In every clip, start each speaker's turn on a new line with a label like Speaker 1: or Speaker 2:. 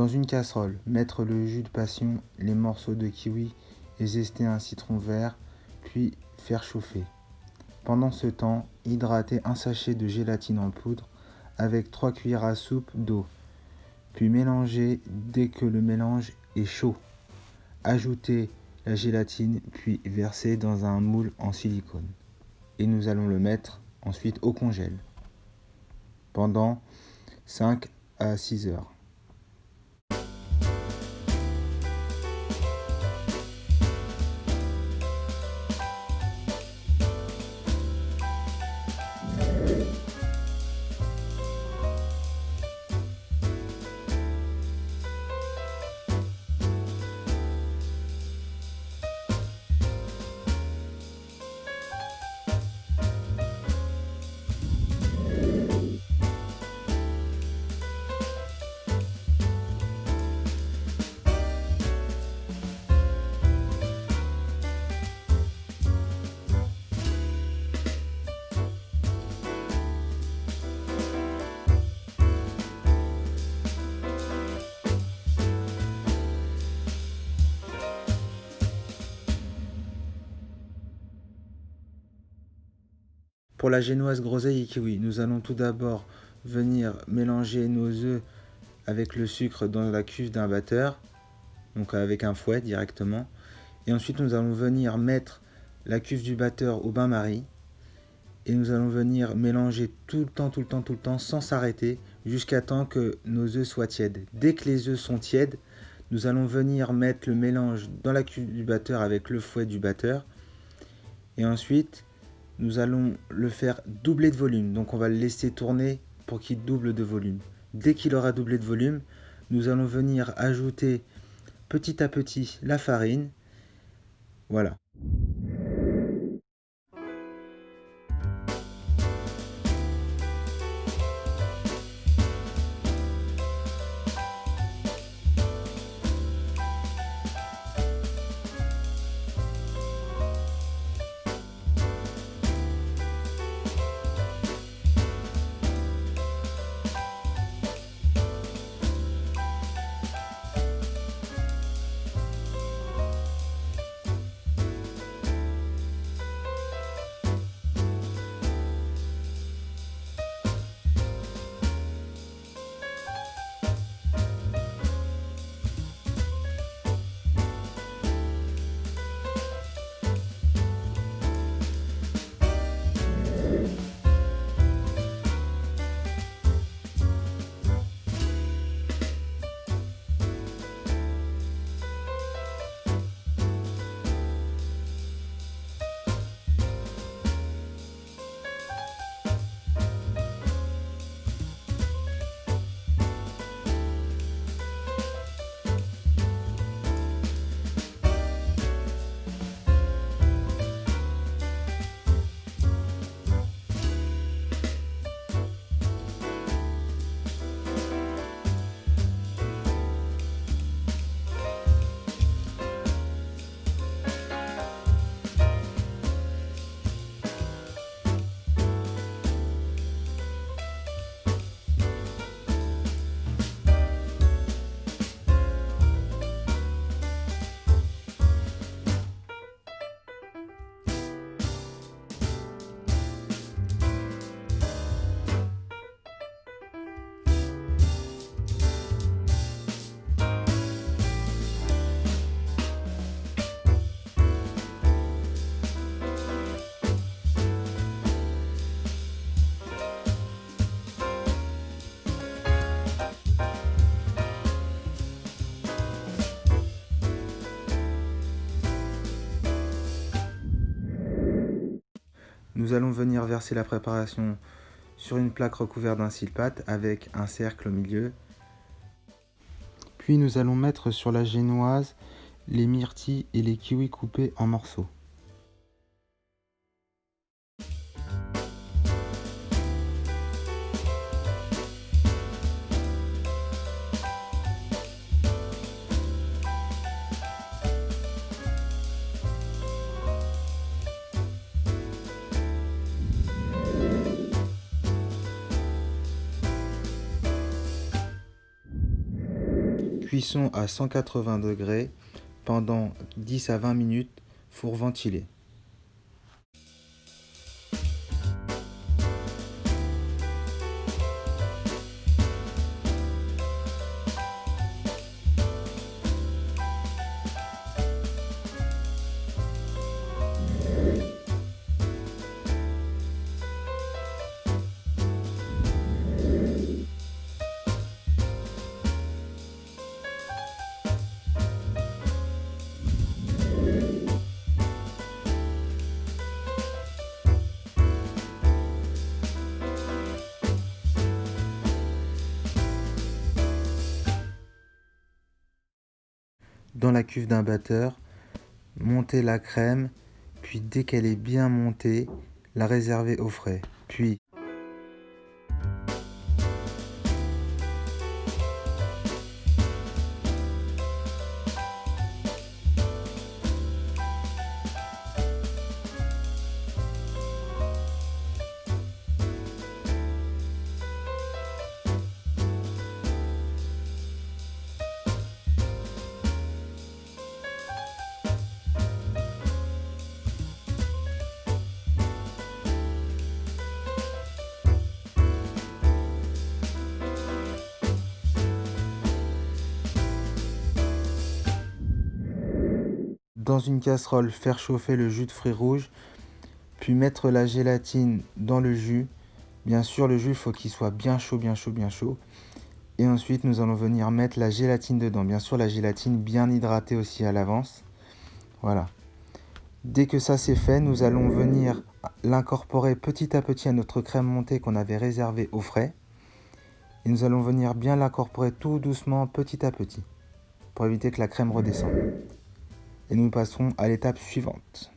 Speaker 1: Dans une casserole, mettre le jus de passion, les morceaux de kiwi et zester un citron vert, puis faire chauffer. Pendant ce temps, hydratez un sachet de gélatine en poudre avec 3 cuillères à soupe d'eau, puis mélangez dès que le mélange est chaud. Ajoutez la gélatine, puis versez dans un moule en silicone. Et nous allons le mettre ensuite au congèle pendant 5 à 6 heures. Pour la génoise groseille et kiwi, nous allons tout d'abord venir mélanger nos œufs avec le sucre dans la cuve d'un batteur, donc avec un fouet directement. Et ensuite nous allons venir mettre la cuve du batteur au bain-marie. Et nous allons venir mélanger tout le temps, sans s'arrêter, jusqu'à temps que nos œufs soient tièdes. Dès que les œufs sont tièdes, nous allons venir mettre le mélange dans la cuve du batteur avec le fouet du batteur. Et ensuite, nous allons le faire doubler de volume. Donc on va le laisser tourner pour qu'il double de volume. Dès qu'il aura doublé de volume, nous allons venir ajouter petit à petit la farine. Voilà. Nous allons venir verser la préparation sur une plaque recouverte d'un cile-pâte avec un cercle au milieu. Puis nous allons mettre sur la génoise les myrtilles et les kiwis coupés en morceaux. Cuisson à 180 degrés pendant 10 à 20 minutes, four ventilé. Dans la cuve d'un batteur, montez la crème, puis dès qu'elle est bien montée, la réservez au frais. Puis dans une casserole, faire chauffer le jus de fruits rouges, puis mettre la gélatine dans le jus. Bien sûr, le jus, il faut qu'il soit bien chaud, bien chaud, bien chaud. Et ensuite, nous allons venir mettre la gélatine dedans. Bien sûr, la gélatine bien hydratée aussi à l'avance. Voilà. Dès que ça c'est fait, nous allons venir l'incorporer petit à petit à notre crème montée qu'on avait réservée au frais. Et nous allons venir bien l'incorporer tout doucement, petit à petit, pour éviter que la crème redescende. Et nous passerons à l'étape suivante.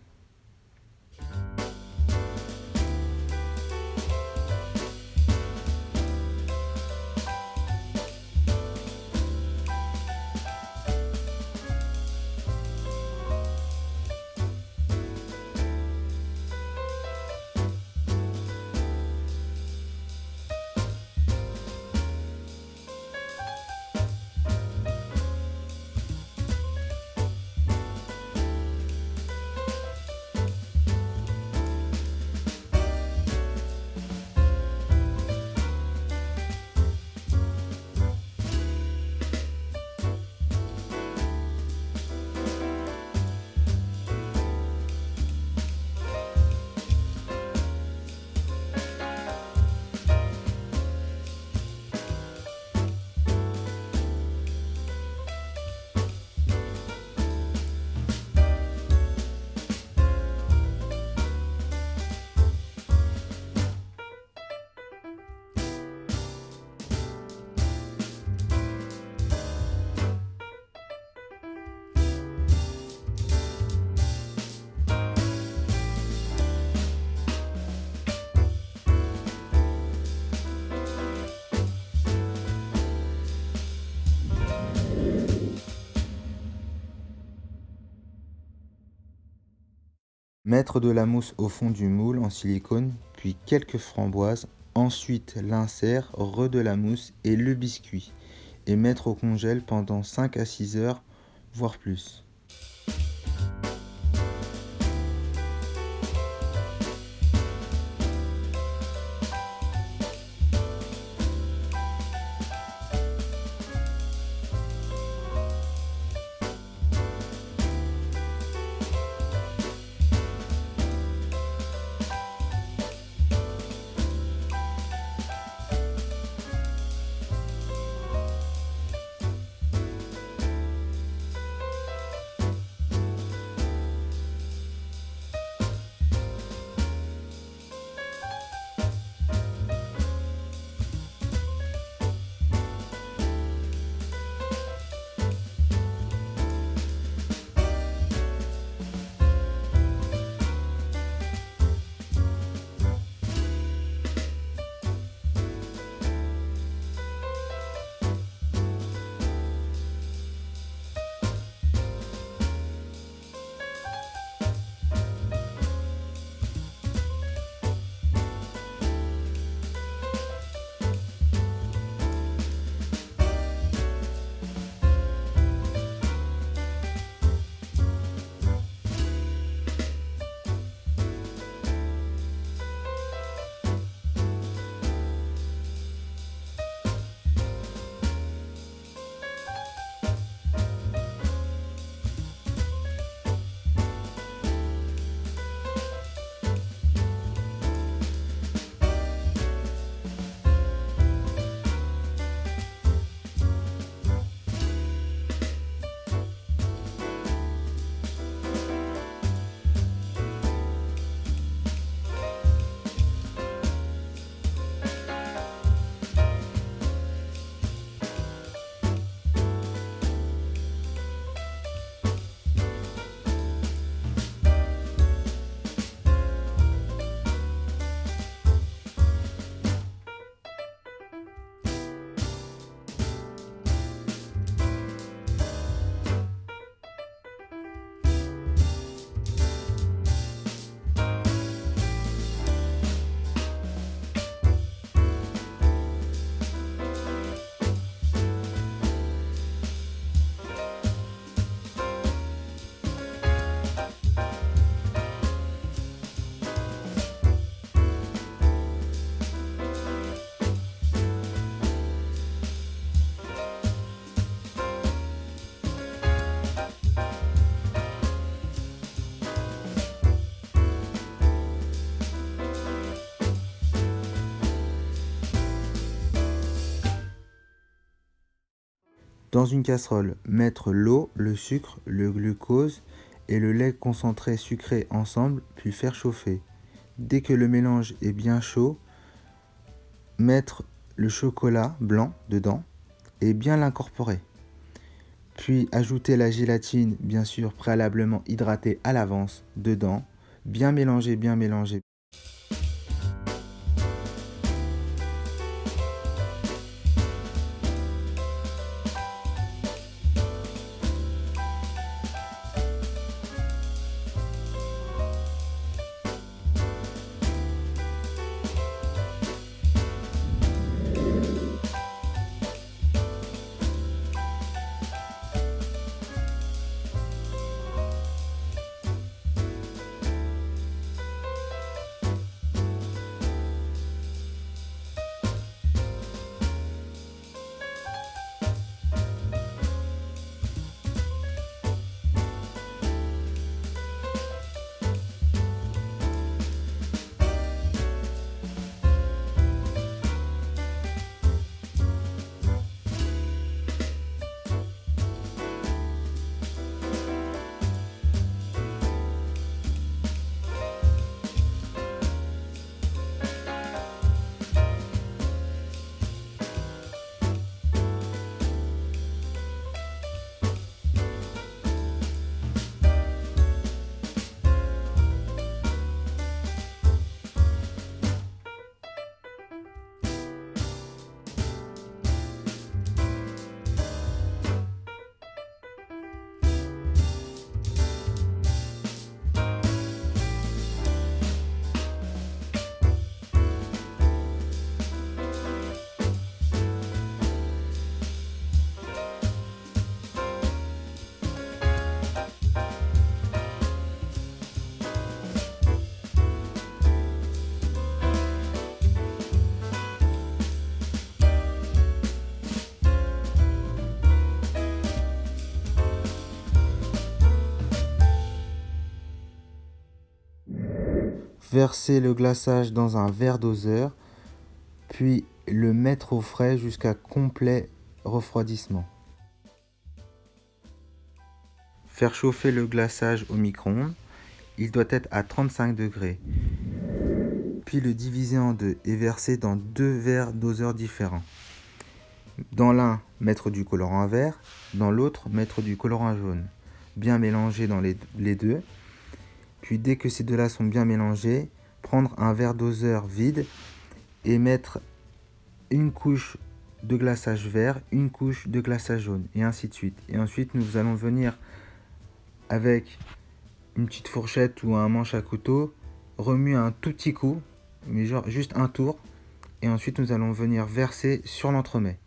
Speaker 1: Mettre de la mousse au fond du moule en silicone, puis quelques framboises, ensuite l'insert, de la mousse et le biscuit, et mettre au congèle pendant 5 à 6 heures, voire plus. Dans une casserole, mettre l'eau, le sucre, le glucose et le lait concentré sucré ensemble, puis faire chauffer. Dès que le mélange est bien chaud, mettre le chocolat blanc dedans et bien l'incorporer. Puis ajouter la gélatine, bien sûr préalablement hydratée à l'avance, dedans. Bien mélanger, bien mélanger. Verser le glaçage dans un verre doseur, puis le mettre au frais jusqu'à complet refroidissement. Faire chauffer le glaçage au micro-ondes, il doit être à 35 degrés. Puis le diviser en deux et verser dans deux verres doseurs différents. Dans l'un, mettre du colorant vert, dans l'autre, mettre du colorant jaune. Bien mélanger dans les deux. Puis dès que ces deux-là sont bien mélangés, prendre un verre doseur vide et mettre une couche de glaçage vert, une couche de glaçage jaune, et ainsi de suite. Et ensuite, nous allons venir avec une petite fourchette ou un manche à couteau, remuer un tout petit coup, mais genre juste un tour, et ensuite nous allons venir verser sur l'entremets.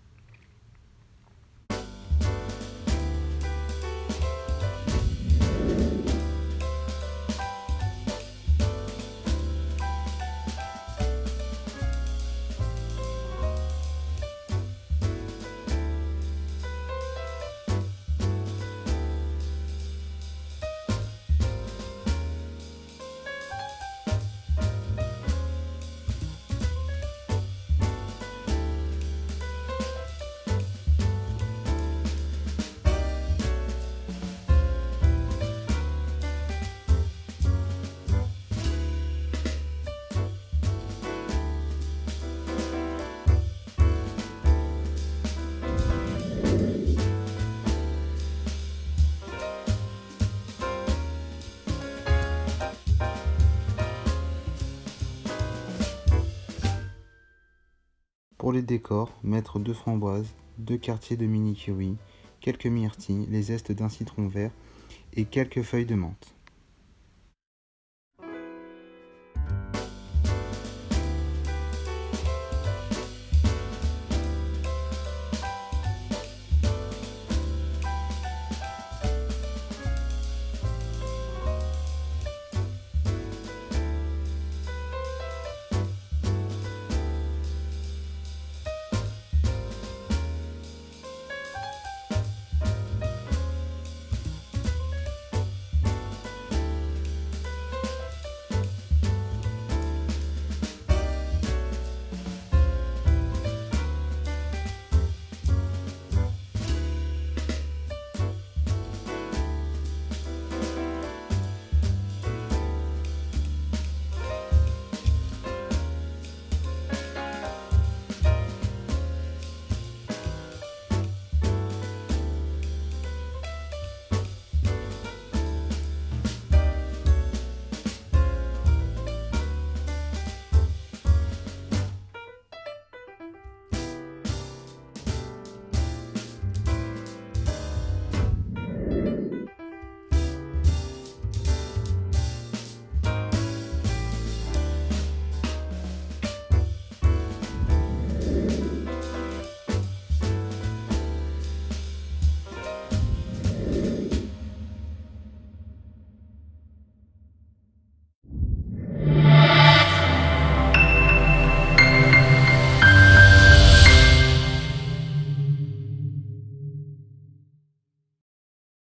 Speaker 1: Pour les décors, mettre 2 framboises, 2 quartiers de mini kiwi, quelques myrtilles, les zestes d'un citron vert et quelques feuilles de menthe.